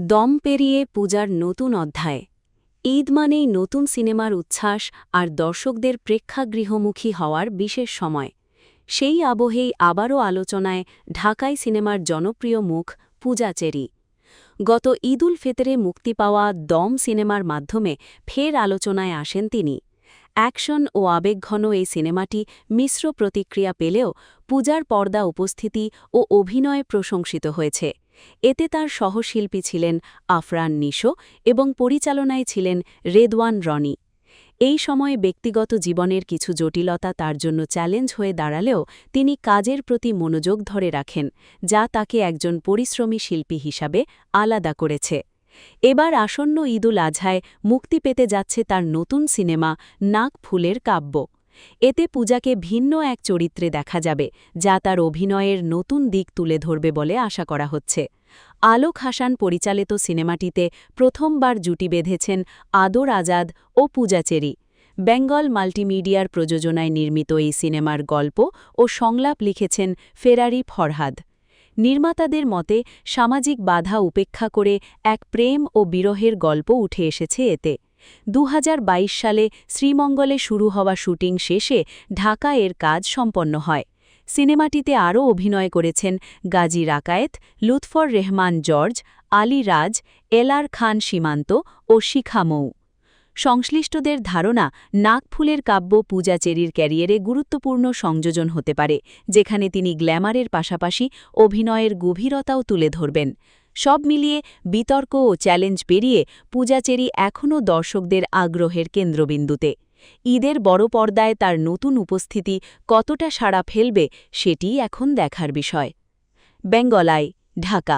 দম পেরিয়ে পূজার নতুন অধ্যায়। ঈদ মানেই নতুন সিনেমার উচ্ছ্বাস আর দর্শকদের প্রেক্ষাগৃহমুখী হওয়ার বিশেষ সময়। সেই আবহেই আবারও আলোচনায় ঢাকাই সিনেমার জনপ্রিয় মুখ পূজা চেরি। গত ঈদ উল ফিতরে মুক্তি পাওয়া দম সিনেমার মাধ্যমে ফের আলোচনায় আসেন তিনি। অ্যাকশন ও আবেগঘন এই সিনেমাটি মিশ্র প্রতিক্রিয়া পেলেও পূজার পর্দা উপস্থিতি ও অভিনয়ে প্রশংসিত হয়েছে। এতে তার সহশিল্পী ছিলেন আফরান নিশো এবং পরিচালনায় ছিলেন রেদওয়ান রনি। এই সময়ে ব্যক্তিগত জীবনের কিছু জটিলতা তার জন্য চ্যালেঞ্জ হয়ে দাঁড়ালেও তিনি কাজের প্রতি মনোযোগ ধরে রাখেন, যা তাকে একজন পরিশ্রমী শিল্পী হিসাবে আলাদা করেছে। এবার আসন্ন ঈদ উল আজহায় মুক্তি পেতে যাচ্ছে তার নতুন সিনেমা নাক ফুলের কাব্য। এতে পূজাকে ভিন্ন এক চরিত্রে দেখা যাবে, যা তার অভিনয়ের নতুন দিক তুলে ধরবে বলে আশা করা হচ্ছে। আলোক হাসান পরিচালিত সিনেমাটিতে প্রথমবার জুটি বেঁধেছেন আদর আজাদ ও পূজা চেরি। বেঙ্গল মাল্টিমিডিয়ার প্রযোজনায় নির্মিত এই সিনেমার গল্প ও সংলাপ লিখেছেন ফেরারি ফরহাদ। নির্মাতাদের মতে সামাজিক বাধা উপেক্ষা করে এক প্রেম ও বিরহের গল্প উঠে এসেছে এতে। ২০২২ সালে শ্রীমঙ্গলে শুরু হওয়া শুটিং শেষে ঢাকা এর কাজ সম্পন্ন হয়। সিনেমাটিতে আরও অভিনয় করেছেন গাজী রাকায়েত, লুৎফর রেহমান জর্জ, আলী রাজ, এলআর খান সীমান্ত ও শিখা মৌ। সংশ্লিষ্টদের ধারণা, নাকফুলের কাব্য পূজা চেরির ক্যারিয়ারে গুরুত্বপূর্ণ সংযোজন হতে পারে, যেখানে তিনি গ্ল্যামারের পাশাপাশি অভিনয়ের গভীরতাও তুলে ধরবেন। সব মিলিয়ে বিতর্ক ও চ্যালেঞ্জ পেরিয়ে পূজা চেরি এখনও দর্শকদের আগ্রহের কেন্দ্রবিন্দুতে। ঈদের বড় পর্দায় তার নতুন উপস্থিতি কতটা সাড়া ফেলবে সেটিই এখন দেখার বিষয়। বেঙ্গল আই, ঢাকা।